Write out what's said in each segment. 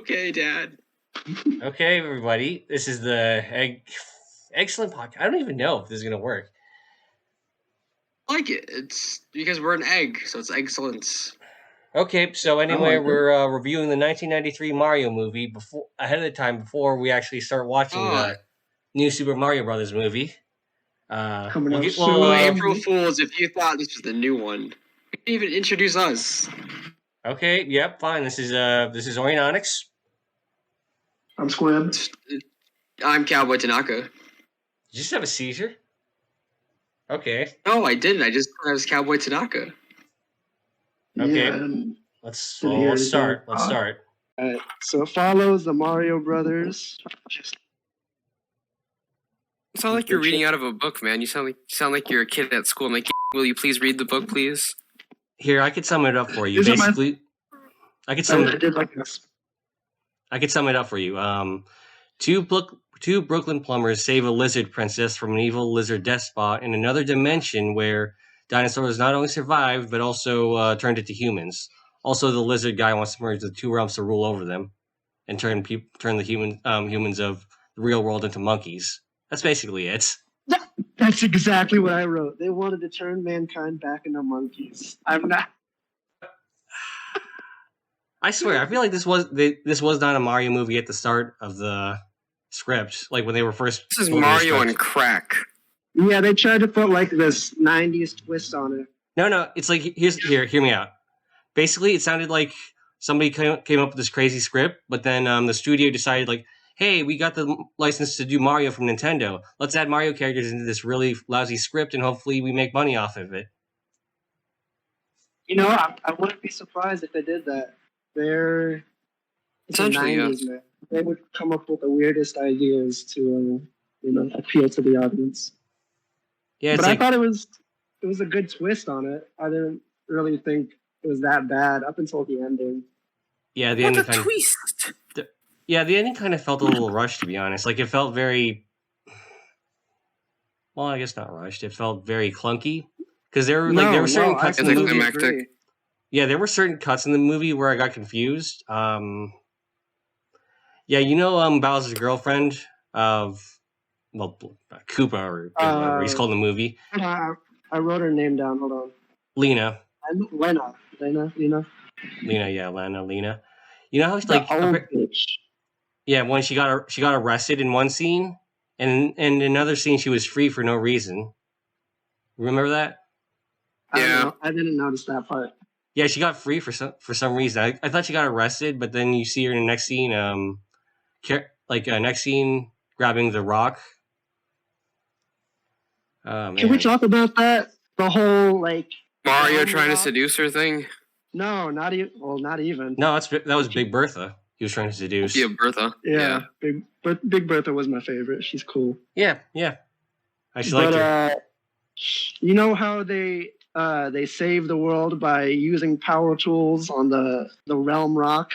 Okay, Dad. Okay, everybody. This is the excellent podcast. I don't even know if this is going to work. I like it. It's because we're an egg, so it's excellence. Okay, so anyway, like it. we're reviewing the 1993 Mario movie ahead of the time before we actually start watching the new Super Mario Brothers movie. Coming up So soon. April Fools, if you thought this was the new one, you didn't even introduce us. Okay, yep, fine. This is Oriononyx. I'm Squib. I'm Cowboy Tanaka. Did you just have a seizure? Okay. No, I didn't. I just thought I was Cowboy Tanaka. Okay. Yeah, Let's Didn't start. hear Let's anything. start. Alright, so it follows the Mario Brothers. You sound like you're reading out of a book, man. You sound like you're a kid at school. I'm like, will you please read the book, please? Here, I could sum it up for you. Is it my- Basically, I could sum I did like this. it up for you. Two Brooklyn plumbers save a lizard princess from an evil lizard despot in another dimension where dinosaurs not only survived but also turned into humans. Also, the lizard guy wants to merge the two realms to rule over them and turn the humans of the real world into monkeys. That's basically it. That's exactly what I wrote. They wanted to turn mankind back into monkeys. I'm not. I swear, I feel like this was not a Mario movie at the start of the script, like when they were first. This is building the Mario script. and crack. Yeah, they tried to put like this 90s twist on it. No, it's like hear me out. Basically, it sounded like somebody came up with this crazy script, but then the studio decided like, hey, we got the license to do Mario from Nintendo. Let's add Mario characters into this really lousy script, and hopefully we make money off of it. You know, I wouldn't be surprised if they did that. It's the Essentially, 90s, man. They would come up with the weirdest ideas to, appeal to the audience. Yeah, it's But like, I thought it was a good twist on it. I didn't really think it was that bad up until the ending. yeah, the What ending a kind of, twist! the ending kind of felt a little rushed, to be honest. Like it felt very, well, I guess not rushed. It felt very clunky because there were certain cuts in the movie. Anticlimactic. Yeah, there were certain cuts in the movie where I got confused. Bowser's girlfriend of, Koopa or whatever he's called in the movie. I wrote her name down. Hold on. Lena. Lena. Lena, yeah, Lena. You know how it's like, The old bitch. yeah, when she got arrested in one scene, and in another scene she was free for no reason. Remember that? Yeah. I didn't notice that part. Yeah, she got free for some reason. I thought she got arrested, but then you see her in the next scene, grabbing the rock. Oh, man. Can we talk about that? The whole Mario trying to seduce her thing. No, not even. Well, not even. No, that was Big Bertha. He was trying to seduce. Yeah, Bertha. Yeah. Big Bertha was my favorite. She's cool. Yeah. I just liked her. You know how they save the world by using power tools on the realm rock?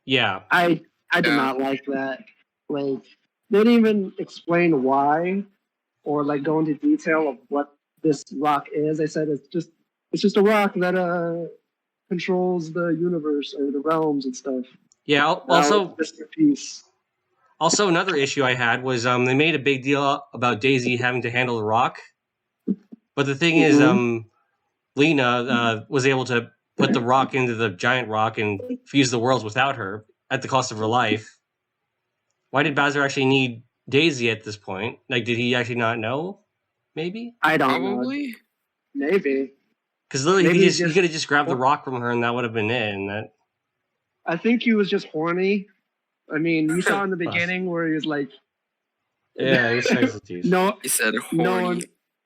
Yeah. I did not like that. Like, they didn't even explain why or go into detail of what this rock is. They said it's just a rock that controls the universe or the realms and stuff. Yeah. Also, just a piece. Also, another issue I had was they made a big deal about Daisy having to handle the rock, but the thing is, Lena was able to put the rock into the giant rock and fuse the worlds without her at the cost of her life. Why did Bowser actually need Daisy at this point? Like, did he actually not know? Maybe? I don't know. Probably. Maybe. Because literally, Maybe he could have just grabbed the rock from her, and that would have been it. And that. I think he was just horny. I mean, you saw in the beginning where he was like, Yeah, he's sensitive. no, He said no horny. one.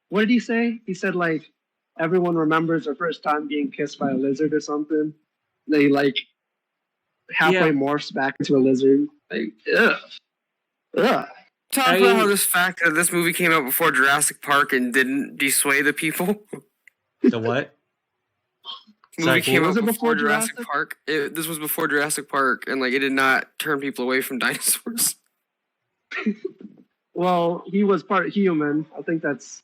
What did he say? He said everyone remembers their first time being kissed by a lizard or something. They halfway morphs back into a lizard. Ugh. Talk about how this fact that this movie came out before Jurassic Park and didn't dissuade the people. The what? The Sorry, movie came out was it before before Jurassic Jurassic? Park. This was before Jurassic Park, and it did not turn people away from dinosaurs. Well, he was part human. I think that's.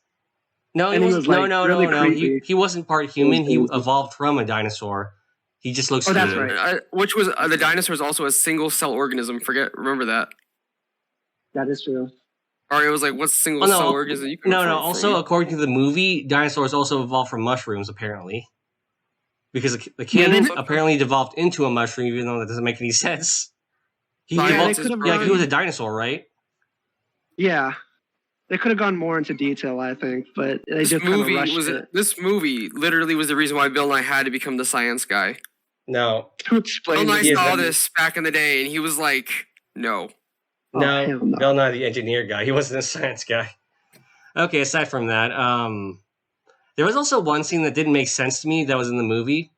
No, he And he was was, no. really creepy. He wasn't part human. He evolved from a dinosaur. He just looks Oh, that's good. right. Which was the dinosaur is also a single cell organism. Remember that. That is true. Or it was like, what's single Oh, no. cell organism? You can No. from- Also, according to the movie, dinosaurs also evolved from mushrooms, apparently. Because the king apparently devolved into a mushroom, even though that doesn't make any sense. He Science evolved, is yeah, he was a dinosaur, right? Yeah, they could have gone more into detail, I think, but they This just kind of movie rushed was it. this movie literally was the reason why Bill Nye had to become the science guy. No. To Bill explain Nye it. saw this back in the day, and he was like, "No." No, hell no. Bill Nye the engineer guy. He wasn't a science guy. Okay, aside from that, there was also one scene that didn't make sense to me that was in the movie.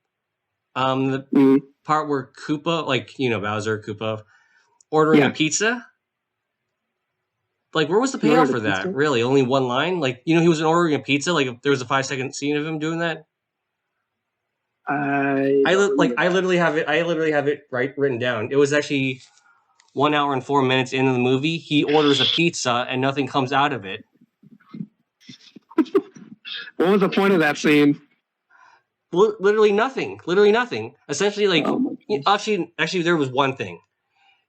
The part where Koopa, like, you know, Bowser, Koopa, ordering a pizza. Like, where was the payoff for that? Pizza? Really? Only one line? Like, you know, he was ordering a pizza. Like, there was a 5-second scene of him doing that. I literally have it written down. It was actually 1 hour and 4 minutes into the movie. He orders a pizza and nothing comes out of it. What was the point of that scene? Literally nothing. Essentially, like, actually, there was one thing.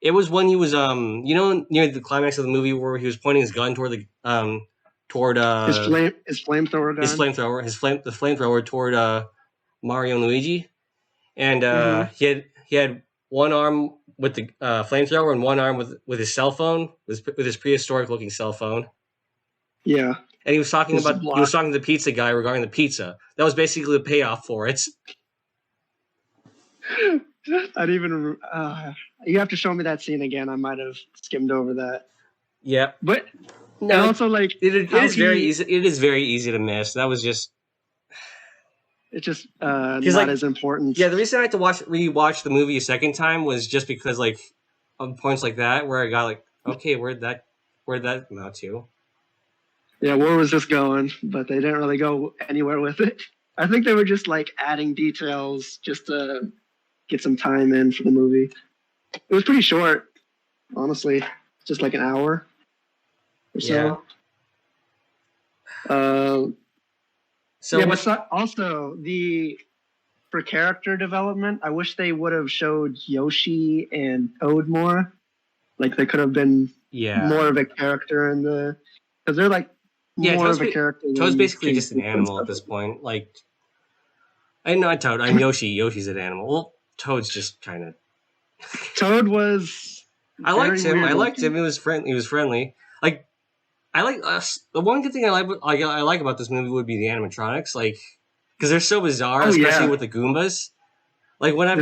It was when he was, you know, near the climax of the movie where he was pointing his gun toward the, His flamethrower gun. the flamethrower toward Mario and Luigi, and he had one arm with the flamethrower and one arm with his cell phone, with his prehistoric looking cell phone. Yeah. And he was talking to the pizza guy regarding the pizza. That was basically the payoff for it. I didn't even. You have to show me that scene again. I might have skimmed over that. Yeah, but no, and also like it is very easy. It is very easy to miss. That was just. It's just not as important. Yeah, the reason I had to rewatch the movie a second time was just because, like, of points like that where I got like, okay, where'd that come out to? Yeah, where was this going? But they didn't really go anywhere with it. I think they were just like adding details just to get some time in for the movie. It was pretty short, honestly, just like an hour or so. Yeah. But also for character development, I wish they would have showed Yoshi and Toad more. Like they could have been more of a character in because they're like more of a character. Toad's basically just an animal at this point. Like, I'm not Toad. I'm Yoshi. Yoshi's an animal. Well, Toad's just kind of. Toad was. I liked him. He was friendly. Like, I like the one good thing I like about this movie would be the animatronics. Like, because they're so bizarre, especially with the Goombas. Like whenever,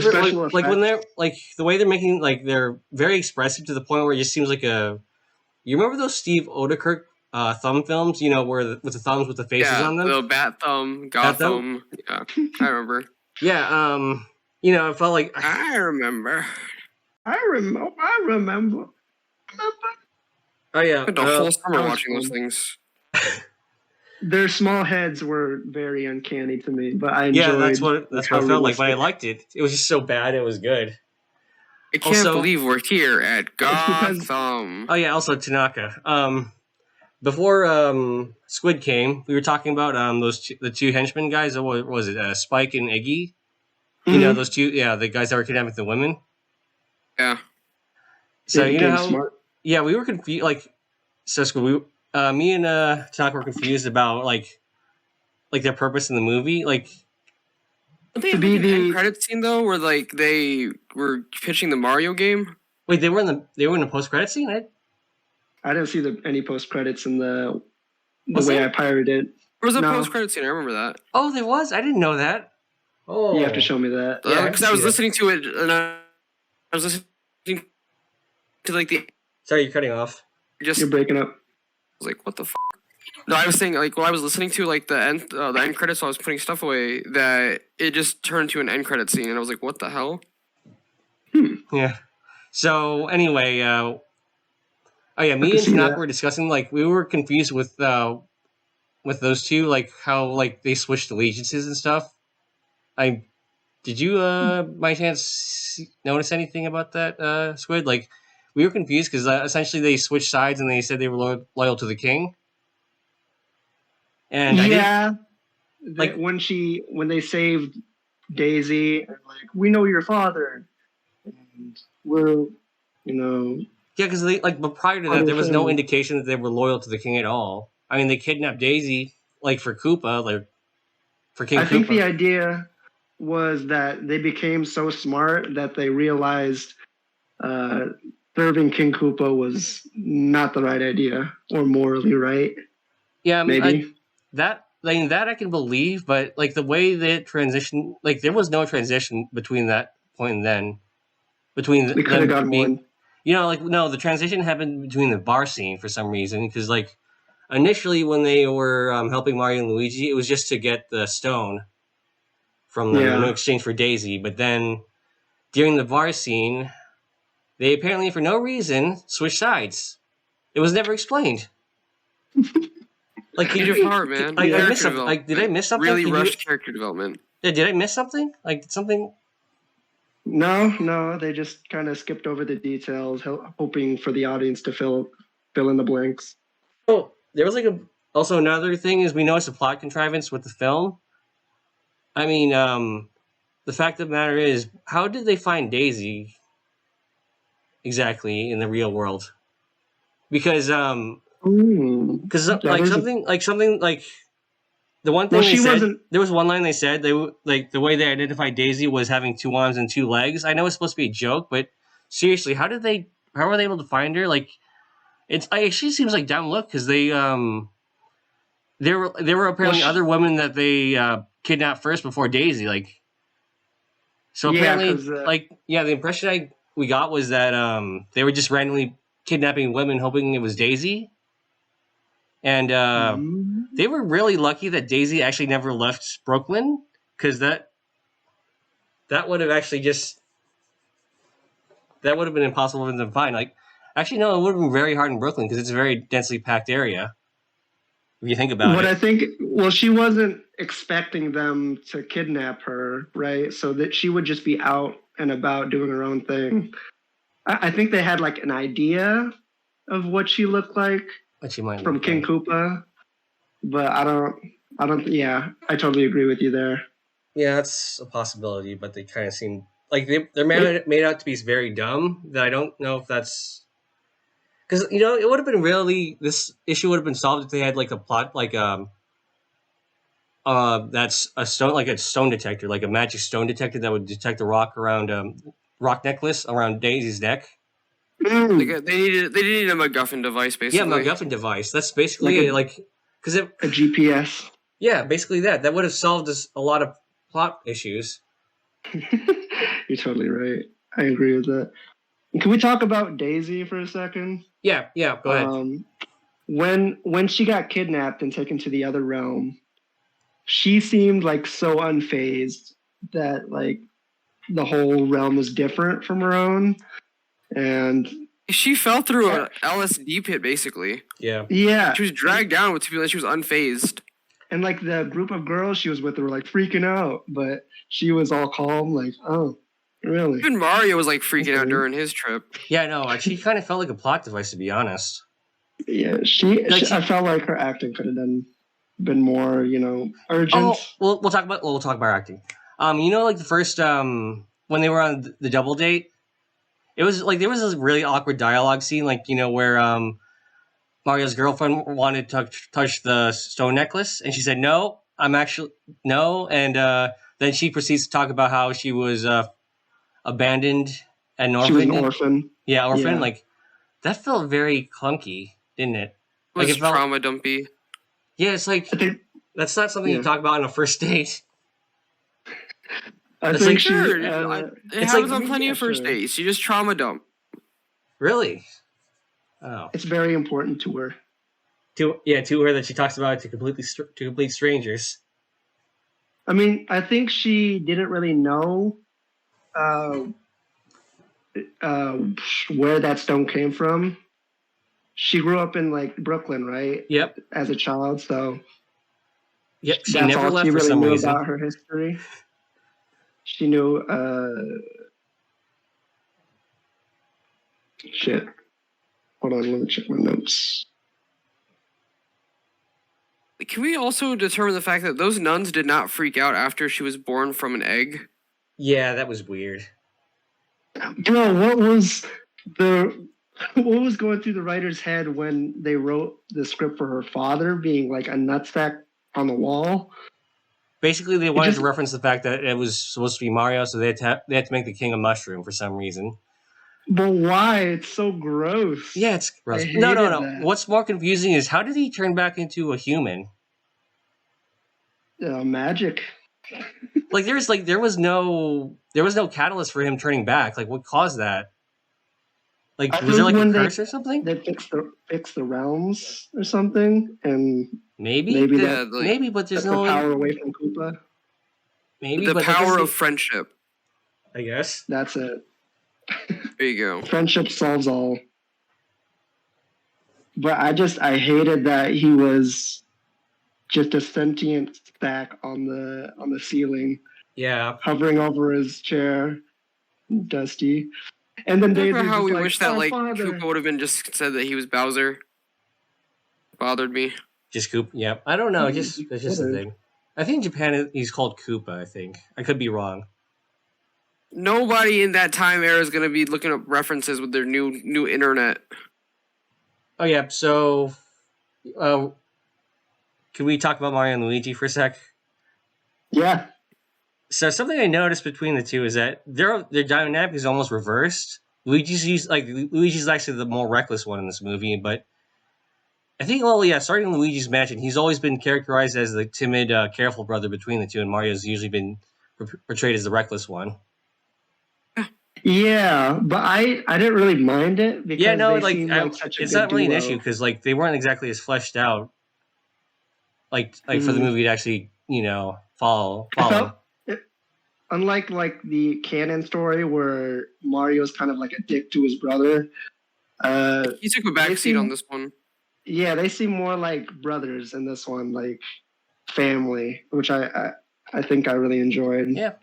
like when they're like the way they're making, like they're very expressive to the point where it just seems like a. You remember those Steve Odekirk thumb films? You know, with the thumbs with the faces on them. The bat thumb, god thumb. Yeah, I remember. Yeah, you know, it felt like I remember. Oh yeah, the whole summer watching those things. Their small heads were very uncanny to me, but I enjoyed. Yeah, that's what I felt like when I liked it. It was just so bad, it was good. I can't believe we're here at Gotham. Oh yeah, also Tanaka. Before Squid came, we were talking about the two henchmen guys. What was it? Spike and Iggy. You know those two? Yeah, the guys that were kidnapping the women. Yeah. So you know how? Yeah, we were confused. Like, so Squid. Me and Tanaka were confused about like their purpose in the movie. Like, did they have like, an end credit scene though, where like they were pitching the Mario game? Wait, they were in the post credit scene. I didn't see any post credits in the way I pirated it. There was a post credit scene. I remember that. Oh, there was. I didn't know that. Oh, you have to show me that. Yeah, because I was listening to it, and I was listening to like the. Sorry, you're cutting off. You're breaking up. I was like, what the f***? No, I was saying, like, while I was listening to, like, the end credits, so I was putting stuff away, that it just turned to an end credit scene, and I was like, what the hell? Yeah. So, anyway, me and Tanaka were discussing, like, we were confused with those two, like, how, like, they switched allegiances and stuff. Did you, by chance, notice anything about that, Squid? Like, we were confused because essentially they switched sides and they said they were loyal to the king. And like when they saved Daisy and like, we know your father, and we're, you know, Yeah, because but prior to Part that, of there the was no family. indication that they were loyal to the king at all. I mean, they kidnapped Daisy, like for Koopa, like for King I think the Koopa. idea was that they became so smart that they realized uh, serving King Koopa was not the right idea or morally right. Yeah, I mean, Maybe. that I can believe, but like the way that transition, like there was no transition between that point and then between We could have them gotten being, one. like no, the transition happened between the bar scene for some reason because like initially when they were helping Mario and Luigi, it was just to get the stone from them in Yeah. exchange for Daisy, but then during the bar scene, they apparently for no reason switched sides. It was never explained. Like, Change of heart, man. I Yeah. missed Character something. Like, did I development. miss something? Really rushed character development. Did I miss something? Like, did something? No, they just kind of skipped over the details, hoping for the audience to fill in the blanks. Oh, there was also another thing is we know it's a plot contrivance with the film. I mean, the fact of the matter is, how did they find Daisy exactly in the real world? Because That is something like the one thing well, they she said, wasn't. there was one line they said like the way they identified Daisy was having 2 arms and 2 legs. I know it's supposed to be a joke, but seriously, how were they able to find her? Like, it actually seems like down look because there were apparently other women that they kidnapped first before Daisy. Like, so Yeah, apparently, because the impression we got was that they were just randomly kidnapping women, hoping it was Daisy, and they were really lucky that Daisy actually never left Brooklyn because that would have actually that would have been impossible for them to find. Like, actually, no, it would have been very hard in Brooklyn because it's a very densely packed area. If you think about what it. I think, well, she wasn't expecting them to kidnap her, right? So that she would just be out and about doing her own thing. I think they had like an idea of what she looked like What she might from look King like. Koopa, but I don't. Yeah, I totally agree with you there. Yeah, that's a possibility, but they kind of seem like they're made out to be very dumb. That I don't know if that's because it would have been this issue would have been solved if they had like a plot like that's a stone detector, like a magic stone detector that would detect the rock necklace around Daisy's neck. Like they needed a MacGuffin device, Yeah, basically. MacGuffin device. That's basically because a GPS. Yeah, basically that would have solved a lot of plot issues. You're totally right. I agree with that. Can we talk about Daisy for a second? Yeah, go ahead. When she got kidnapped and taken to the other realm, she seemed like so unfazed that like the whole realm is different from her own, and She fell through an LSD pit, basically. Yeah. She was dragged down with people that she was unfazed. And like the group of girls she was with were like freaking out, but she was all calm, like, oh, really? Even Mario was like freaking out during his trip. Yeah, no, she kind of felt like a plot device, to be honest. Yeah, I felt like her acting could have been more, urgent. Oh, we'll talk about acting. Like the first when they were on the double date, it was like there was this really awkward dialogue scene, like where Mario's girlfriend wanted to touch the stone necklace, and she said no. I'm actually no, and then she proceeds to talk about how she was abandoned and orphaned. She was an orphan. Yeah, orphan. Yeah. Like that felt very clunky, didn't it? It was it felt trauma dumpy. Yeah, it's like that's not something you talk about on a first date. I It's think like Sure, she. it happens on plenty of first dates. You just trauma dump. Really? Oh, It's very important to her. to her that she talks about it to complete strangers. I mean, I think she didn't really know where that stone came from. She grew up in like Brooklyn, right? Yep. As a child, so yep. She that's never all left she for really some knew reason. about her history. She knew. Shit. Hold on, let me check my notes. Can we also determine the fact that those nuns did not freak out after she was born from an egg? Yeah, that was weird. What was going through the writer's head when they wrote the script for her father being like a nutsack on the wall? Basically, they wanted to reference the fact that it was supposed to be Mario, so they had to make the king a mushroom for some reason. But why? It's so gross. Yeah, it's gross. I No. hated that. What's more confusing is how did he turn back into a human? Magic. Like there was no catalyst for him turning back. Like what caused that? Like I was there think like a when curse or something? They fix the realms or something, and Maybe maybe Yeah, like, maybe, but there's took no the power away from Koopa. maybe the but that power doesn't- of friendship. I guess. That's it. There you go. Friendship solves all. But I hated that he was just a sentient stack on the ceiling, Yeah. hovering over his chair, Dusty. And then Daisy Remember how just we like, wish that "Oh, like father." Koopa would have been just said that he was Bowser? Bothered me. Just Koopa. Yeah. I don't know. It's just the Whatever. thing. I think in Japan he's called Koopa. I think I could be wrong. Nobody in that time era is gonna be looking up references with their new internet. Oh yeah. So, can we talk about Mario and Luigi for a sec? Yeah. So something I noticed between the two is that their dynamic is almost reversed. Luigi's actually the more reckless one in this movie, but I think starting Luigi's mansion, he's always been characterized as the timid, careful brother between the two, and Mario's usually been portrayed as the reckless one. Yeah, but I didn't really mind it because Yeah, no, they seem like such a it's good not really duo. an issue because like they weren't exactly as fleshed out, like for the Mhm. movie to actually follow. I felt unlike like the canon story where Mario's kind of like a dick to his brother. He took a backseat on this one. Yeah, they seem more like brothers in this one, like family, which I think I really enjoyed. Yeah.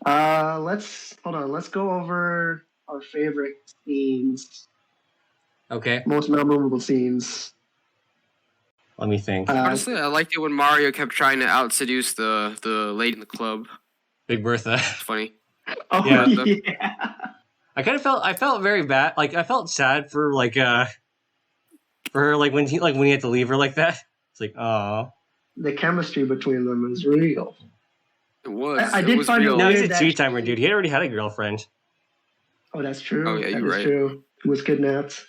Let's go over our favorite scenes, Okay, most memorable scenes. let me think. Honestly, I liked it when Mario kept trying to out seduce the lady in the club. Big Bertha. It's funny. Oh Yeah. yeah. I felt very bad. Like I felt sad for her when he had to leave her like that. It's like, oh. The chemistry between them is real. It was. I it did was find it real. No, he's weird a that two-timer, dude. He already had a girlfriend. Oh, that's true. Oh, yeah, That you're is right. true. He was kidnapped.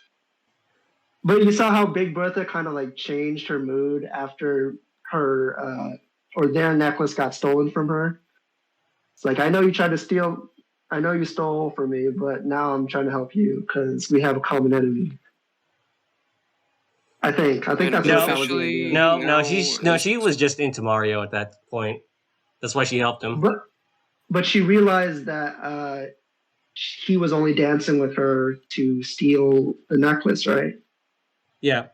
But you saw how Big Bertha kind of like changed her mood after her or their necklace got stolen from her. It's like, I know you tried to steal, I know you stole from me, but now I'm trying to help you because we have a common enemy. I think that's No, what that was. officially- No, No, she was just into Mario at that point. That's why she helped him. But she realized that he was only dancing with her to steal the necklace, right? Yeah.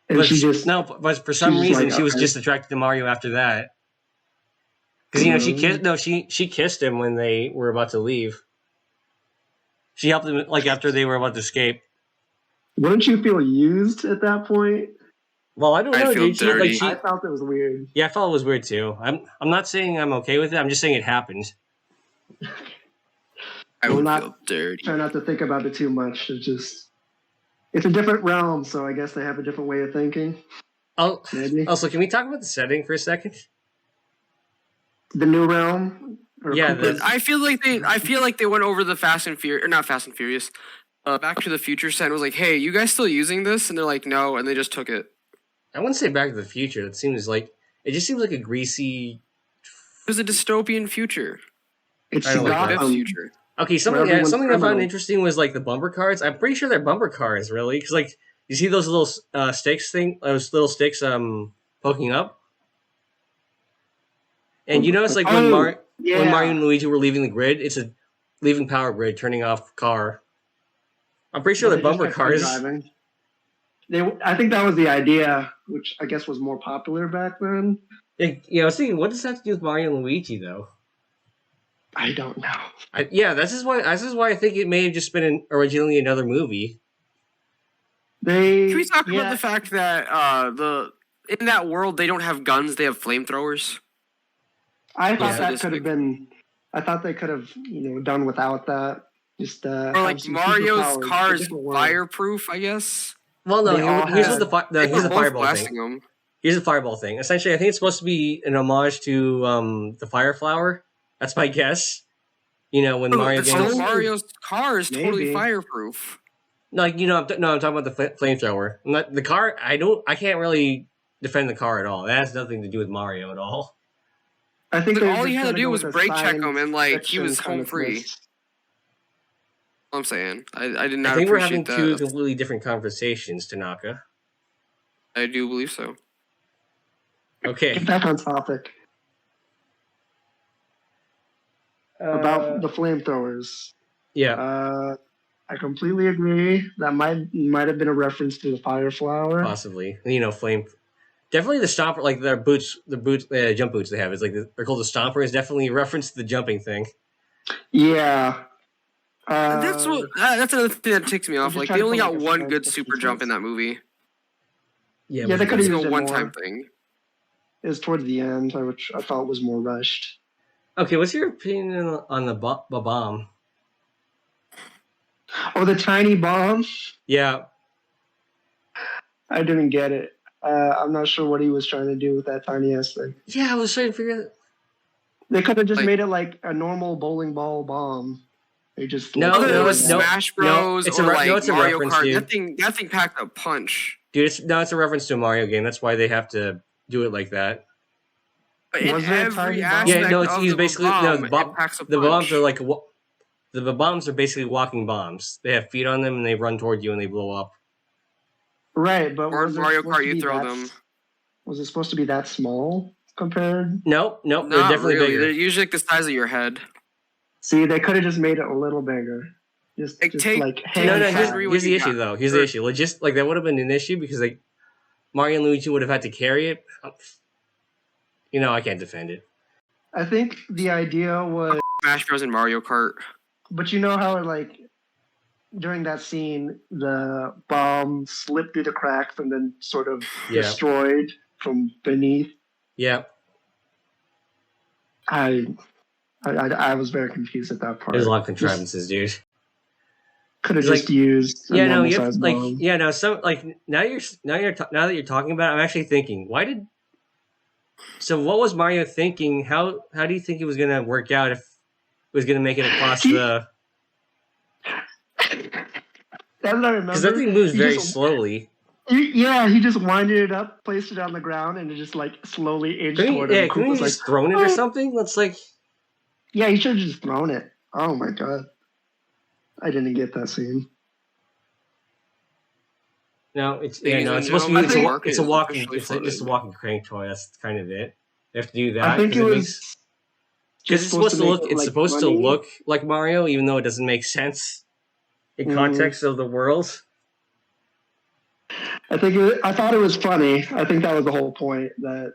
And she just but for some just reason like, she was okay. just attracted to Mario after that. Because Mhm. she kissed him when they were about to leave. She helped him after they were about to escape. Wouldn't you feel used at that point? Well, I don't I'd know, feel dude. dirty. I felt it was weird. Yeah, I felt it was weird too. I'm not saying I'm okay with it. I'm just saying it happened. I Well, would not- feel dirty. Try not to think about it too much. It's a different realm, so I guess they have a different way of thinking. Maybe Also, can we talk about the setting for a second? the new realm. Or Yeah, Koopa's- I feel like they went over the Fast and Furious, or not Fast and Furious, Back to the Future set and was like, "Hey, you guys still using this?" And they're like, "No," and they just took it. I wouldn't say Back to the Future. It just seems like a greasy. It was a dystopian future. it's I don't like that. Fifth Gotham. future. Okay, everyone's something I found criminal. interesting was like the bumper cars. I'm pretty sure they're bumper cars, really, because like you see those little those little sticks poking up, and you notice like when Mario and Luigi were leaving the grid, it's a leaving power grid, turning off car. I'm pretty sure they're They just bumper kept on cars. driving. I think that was the idea, which I guess was more popular back then. I was thinking, what does that have to do with Mario and Luigi though? I don't know. This is why I think it may have just been originally another movie. They Can we talk yeah, about the fact that in that world they don't have guns, they have flamethrowers? I thought Yeah. that could have been. I thought they could have done without that. Just Or have like some Mario's superpowers. car A is different world. fireproof, I guess. Well, They no. all Here's had- what They here's were the both fireball blasting thing. them. Here's the fireball thing. Essentially, I think it's supposed to be an homage to the fire flower. That's my guess. When Mario But still, games. Mario's car is totally Maybe. fireproof. Like I'm talking about the flamethrower. Not the car. I can't really defend the car at all. That has nothing to do with Mario at all. I think But they all were he just had to gonna do go was with a brake check him, science and like he fiction was kind home of free. twist. I'm saying I did not I think we're appreciate having two that. completely different conversations, Tanaka. I do believe so. Okay. Get back on topic about the flamethrowers. Yeah, I completely agree. That might have been a reference to the fire flower. possibly. Flame. Definitely the stomper, like their boots, jump boots they have. It's like they're called the stomper. Is definitely a reference to the jumping thing. Yeah. That's another thing that ticks me off. just Like trying they to only put, got like, a one science good fiction super jump in twist. that movie. Yeah, Yeah, they but could've It's used a it one-time more. thing. It was towards the end, which I thought was more rushed. Okay, what's your opinion on the bomb? Oh, the tiny bomb. Yeah, I didn't get it. I'm not sure what he was trying to do with that tiny ass thing. I was trying to figure out. They could have just Like- made it like a normal bowling ball bomb. They just No, Whether no, it was no, Smash no, Bros. it's a or re- like no, it's a Mario reference, Kart, dude. that thing packed a punch. Dude, it's a reference to a Mario game. That's why they have to do it like that. But in Was there a every tiny bomb? aspect Yeah, no, of it's the basically bomb, the it packs a punch. bombs are like the bombs are basically walking bombs. They have feet on them and they run toward you and they blow up. Right, but Or was it Mario supposed Kart, to you be throw that- them. Was it supposed to be that small compared? Nope, they're Not definitely really. bigger. They're usually like the size of your head. See, they could have just made it a little bigger. Just Take- like take hand No, size. here's the you issue got. though. Here's the issue. Like that would have been an issue because like Mario and Luigi would have had to carry it. I can't defend it. I think the idea was, Smash Bros. And Mario Kart. but you know how like during that scene the bomb slipped through the cracks and then sort of Yeah. destroyed from beneath. Yeah, I was very confused at that part. there's a lot of contrivances, dude. Could have It's just used a Yeah, no, normal you have, size like bomb. yeah, no, some like now that you're talking about it, I'm actually thinking, so what was Mario thinking? How do you think it was gonna work out if it was gonna make it across the? That's what I remember. Because that thing moves He very just- slowly. he just winded it up, placed it on the ground, and it just like slowly inched toward him. Couldn't Koopa's you just thrown it or something? That's like yeah, he should have just thrown it. Oh my god. I didn't get that scene. no, it's Ladies and it's supposed to be gentlemen, the market it's a is walking officially it's just a flooded. walking crank toy. That's kind of it. They have to do that. I think it was Because it's supposed to make look. it, It's like, supposed to funny. look like Mario, even though it doesn't make sense in Mhm. context of the world. I thought it was funny. I think that was the whole point. That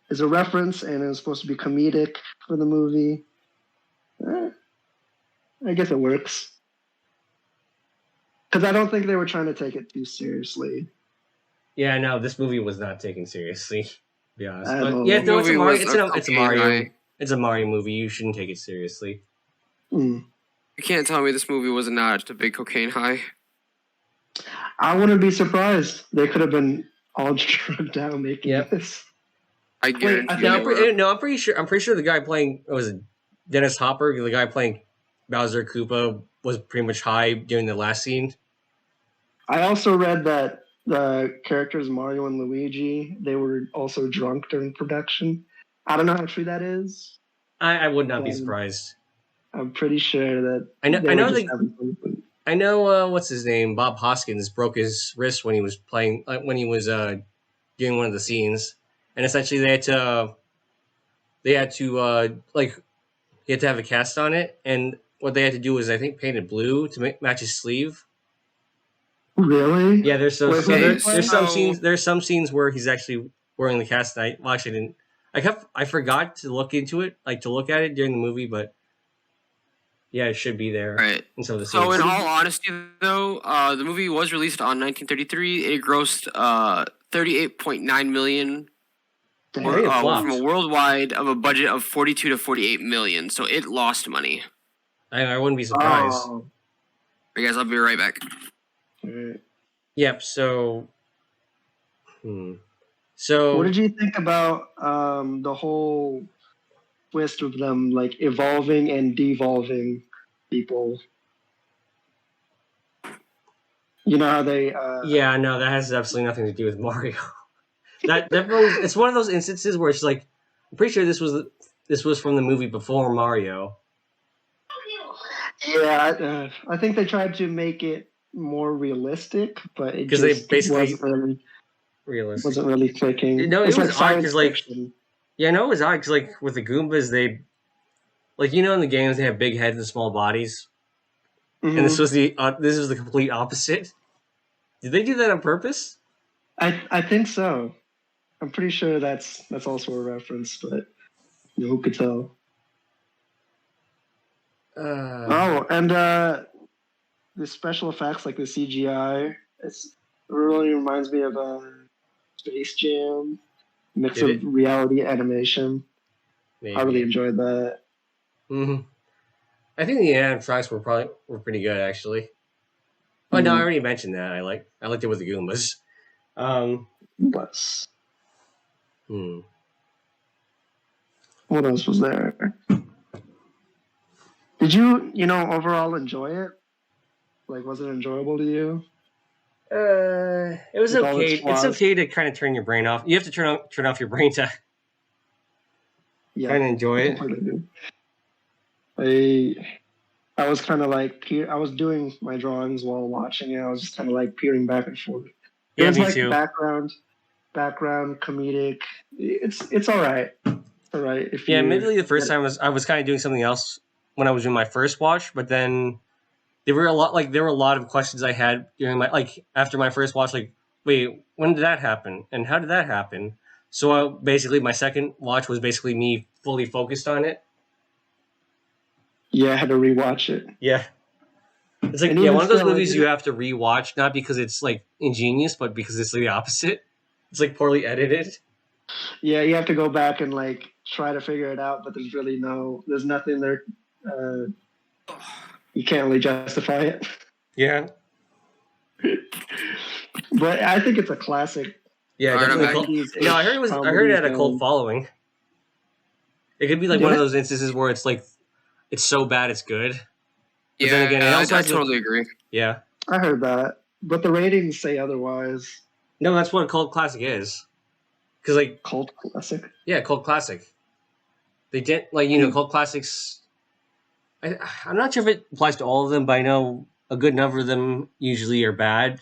is a reference, and it was supposed to be comedic for the movie. I guess it works. Because I don't think they were trying to take it too seriously. Yeah, no, this movie was not taken seriously. To be honest, I but know. yeah, no, it's a Movie Mario. was It's a okay, Mario. right? It's a Mario movie. You shouldn't take it seriously. Mm. You can't tell me this movie was not a big cocaine high. I wouldn't be surprised. They could have been all drugged out making Yep. this. I guarantee I you. think- they were. I'm pretty sure. I'm pretty sure the guy playing was it Dennis Hopper. The guy playing Bowser Koopa was pretty much high during the last scene. I also read that the characters Mario and Luigi, they were also drunk during production. I don't know how true that is. I would not be Um, surprised. I'm pretty sure that I know. they I were know. just having fun. I know. What's his name? Bob Hoskins broke his wrist when he was playing. When he was doing one of the scenes, and essentially they had to like he had to have a cast on it, and what they had to do was I think paint it blue to match his sleeve. Really? Yeah, there's Wait, there's some so- scenes. There's some scenes where he's actually wearing the cast. And I actually didn't. I forgot to look into it, like to look at it during the movie, but Yeah, it should be there. Right. In some of the So, scenes. in all honesty, though, the movie was released on 1933. It grossed 38.9 million Damn. think it flopped. from a worldwide of a budget of 42 to 48 million. So it lost money. I wouldn't be surprised. Oh. Hey guys, I'll be right back. Alright. Yep. So. So. What did you think about the whole twist of them like evolving and devolving people? You know how they Yeah, no, that has absolutely nothing to do with Mario. that definitely, it's one of those instances where it's like, I'm pretty sure this was from the movie before Mario. Yeah, I think they tried to make it more realistic, but it 'Cause they just basically- Realistic. wasn't really clicking. No, it It's was like odd science 'cause, like, fiction. Yeah, no, it was odd because like with the Goombas, they, like in the games they have big heads and small bodies, and this was the complete opposite. Did they do that on purpose? I think so. I'm pretty sure that's also a reference, but who could tell? Oh, and the special effects, like the CGI, it really reminds me of Space Jam, mix Did of reality animation. Maybe. I really enjoyed that. Mm-hmm. I think the animatronics were pretty good actually. Oh no, I already mentioned that. I liked it with the Goombas. But Hmm. what else was there? Did you overall enjoy it? Like, was it enjoyable to you? It was With all its okay. It's flaws. okay to kind of turn your brain off. You have to turn off your brain to Yeah, kind of enjoy it. completely do. I was kind of like I was doing my drawings while watching it. I was just kind of like peering back and forth. It Yeah, was me like too. background comedic. It's all right. It's all right. If Yeah, you, admittedly, the first time I was kind of doing something else when I was doing my first watch, but then there were a lot of questions I had during after my first watch. Like, wait, when did that happen, and how did that happen? So basically, my second watch was basically me fully focused on it. Yeah, I had to rewatch it. Yeah, it's like And one even of those still, movies you have to rewatch, not because it's like ingenious, but because it's the opposite. It's like poorly edited. Yeah, you have to go back and like try to figure it out, but there's nothing there. You can't really justify it. Yeah, But I think it's a classic. yeah, All right, I'm definitely. back. No, I heard it had a cult following. It could be like Did one of it? those instances where it's like it's so bad it's good. But Yeah, then again, it also I has totally agree. Yeah. I heard that, but the ratings say otherwise. No, that's what a cult classic is. Because like Cult classic. yeah, cult classic. They did cult classics. I'm not sure if it applies to all of them, but I know a good number of them usually are bad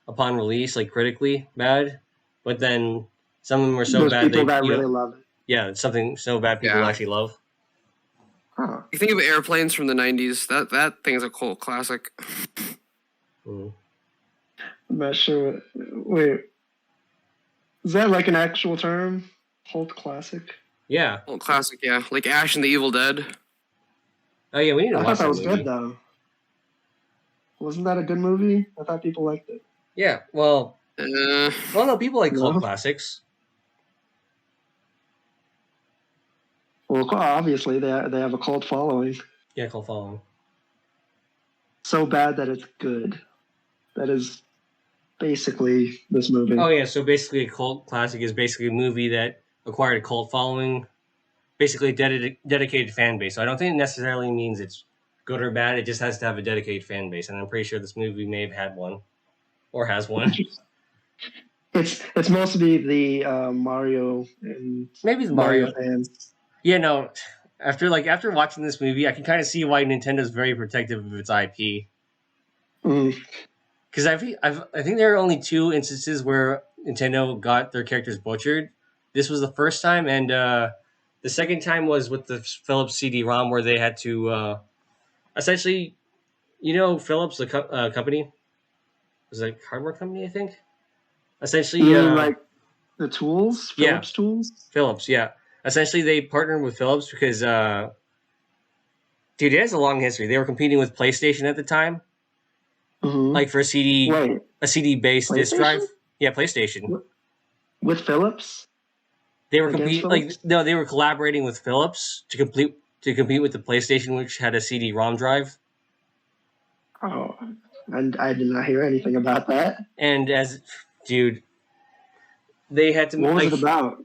upon release, like critically bad. But then some of them are so There's bad people that really love it. yeah, it's something so bad people Yeah. actually love. Huh. You think of Airplanes from the 90s, that thing's a cult classic. Mm. I'm not sure. Wait, is that like an actual term? Cult classic? Yeah. Cult classic, yeah. Like Ash and the Evil Dead. Oh yeah, we need to I watch thought that was movie. good though. Wasn't that a good movie? I thought people liked it. Yeah. Well, no, people like cult No. classics. Well, obviously they have a cult following. Yeah, cult following. So bad that it's good. That is basically this movie. Oh yeah, so basically a cult classic is basically a movie that acquired a cult following, basically a dedicated fan base. So I don't think it necessarily means it's good or bad. It just has to have a dedicated fan base, and I'm pretty sure this movie may have had one, or has one. It's mostly the Mario and Maybe the Mario Mario. fans. Yeah, no. After watching this movie, I can kind of see why Nintendo's very protective of its IP. Mm. Because I think there are only two instances where Nintendo got their characters butchered. This was the first time, and the second time was with the Philips CD-ROM, where they had to essentially, Philips, the company, was it a hardware company? I think. Essentially, You mean like the tools, yeah. Philips tools. Philips, yeah. Essentially, they partnered with Philips because Dude, it has a long history. They were competing with PlayStation at the time, Mhm. for a Wait, CD-based disc drive. PlayStation? Yeah, PlayStation. With Philips? They were Against competing Philips? no, they were collaborating with Philips to compete with the PlayStation, which had a CD-ROM drive. Oh, and I did not hear anything about that. And dude, they had to What was it about?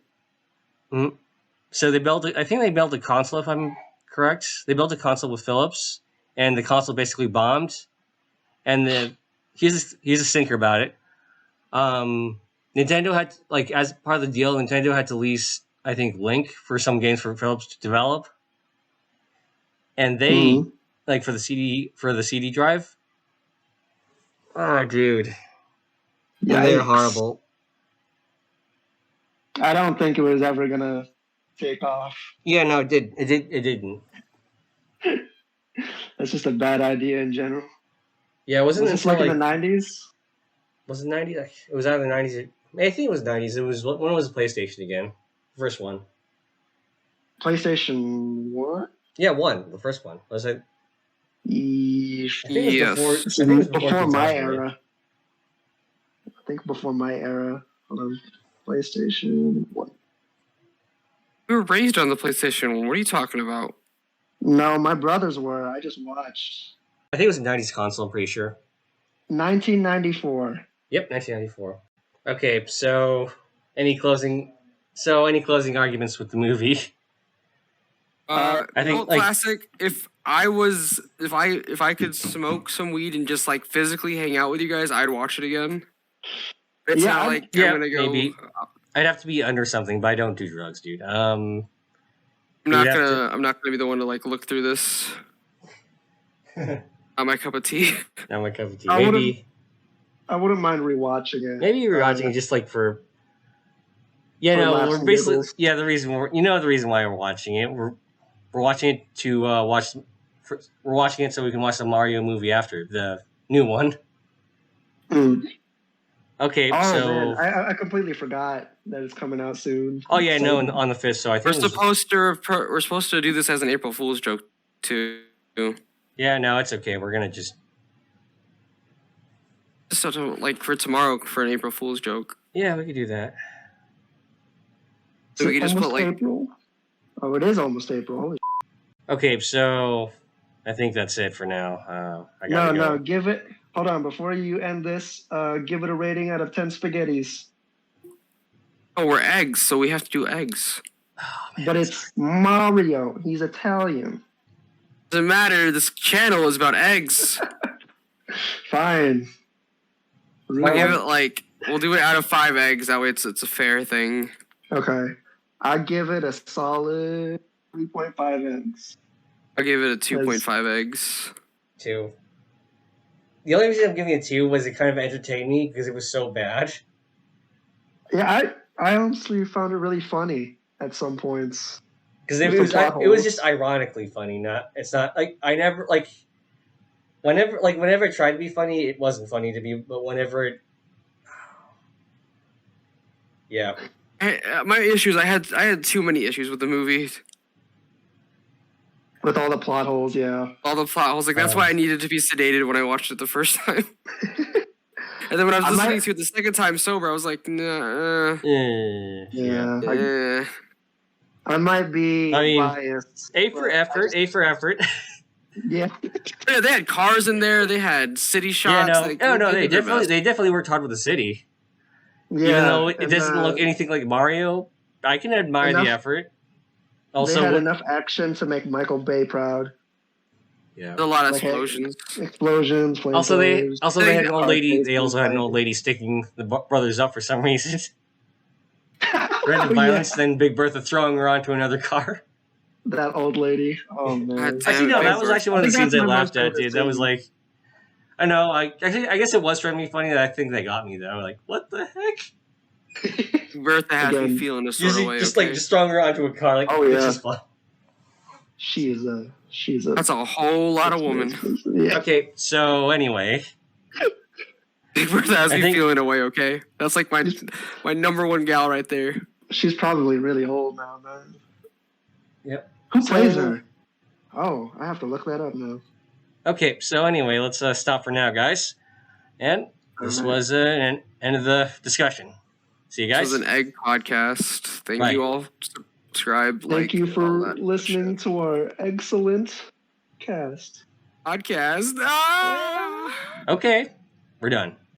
So I think they built a console, if I'm correct. They built a console with Philips, and the console basically bombed. And here's a stinker about it. Nintendo had as part of the deal, Nintendo had to lease, I think, Link for some games for Philips to develop, and they for the CD drive. Oh, dude, Yeah, they're horrible. I don't think it was ever gonna take off. Yeah, no, it didn't. That's just a bad idea in general. Yeah, it wasn't Was this until like in the 90s? Was it 90s? It was either 90s. I think it was 90s. It was when was the PlayStation again? First one. PlayStation 1? Yeah, one. The first one. Was it? Yes. I think it was before. This I is think it was before before my 2008. era. I think before my era. Hold on. PlayStation 1. We were raised on the PlayStation 1. What are you talking about? No, my brothers were. I just watched. I think it was a 90s console. I'm pretty sure. 1994. Yep, 1994. Okay, so any closing arguments with the movie? I think, classic. If I could smoke some weed and just physically hang out with you guys, I'd watch it again. It's Yeah, not I'm like I'm gonna go. maybe. I'd have to be under something, but I don't do drugs, dude. I'm not gonna be the one to look through this. Not my cup of tea. Not my cup of tea. I wouldn't mind rewatching it. Maybe rewatching it just for. Yeah, For no, laughs we're and basically giggles. the reason the reason why we're watching it. We're watching it to we're watching it so we can watch the Mario movie after the new one. Mm. Okay, Oh so man, I completely forgot that it's coming out soon. oh yeah, So- no, on the 5th. So I We're think supposed to do this as an April Fool's joke too. yeah, no, it's okay. We're gonna just Just for tomorrow for an April Fool's joke. we could do that. So we could just put almost April. Oh, it is almost April. Holy Okay, so I think that's it for now. I no, gotta go. give it. Hold on, before you end this, give it a rating out of 10 spaghettis. Oh, we're eggs, so we have to do eggs. But it's Mario. He's Italian. Doesn't matter. This channel is about eggs. Fine. We'll give it we'll do it out of 5 eggs. That way it's a fair thing. Okay. I give it a solid 3.5 eggs. I'll give it a 2.5 eggs. 2. The only reason I'm giving it 2 was it kind of entertained me because it was so bad. Yeah, I honestly found it really funny at some points. Because With it the plot was holes. just ironically funny. It's not I never whenever it tried to be funny, it wasn't funny to me. But whenever it, yeah, My issues. I had too many issues with the movie. With all the plot holes, yeah. All the plot holes. That's why I needed to be sedated when I watched it the first time. And then when I was listening to it the second time sober, I was like, nah. Yeah. I might be biased. A for effort. Yeah. Yeah, they had cars in there. They had city shots. They definitely worked hard with the city. Yeah. Even though it doesn't look anything like Mario, I can admire the effort. Also, they had enough action to make Michael Bay proud. Yeah, a lot of explosions. Explosions. Also, they had an old lady. They also had an old lady sticking the brothers up for some reason. Random violence, then Big Bertha throwing her onto another car. That old lady. Oh man. Actually, no, that was actually one of the scenes I laughed at, dude. That was scene. I know. I guess it was trying to be funny. I think they got me though. Like, what the heck? Bertha has me feeling a sort of way. Just throwing her onto a car. Like, oh yeah. It's just fun. She's a. That's a whole lot of woman. Yeah. Okay, so anyway. Big Bertha has me feeling away. Okay, that's like my number one gal right there. She's probably really old now, man. Yep. Who plays her? Oh, I have to look that up now. Okay, so anyway, let's stop for now, guys. And this Alright. was an end of the discussion. See you This guys. was an egg podcast. Thank Right. you all. Subscribe, Thank like, you all for that listening shit. to our excellent cast. Podcast. Ah! Okay, we're done.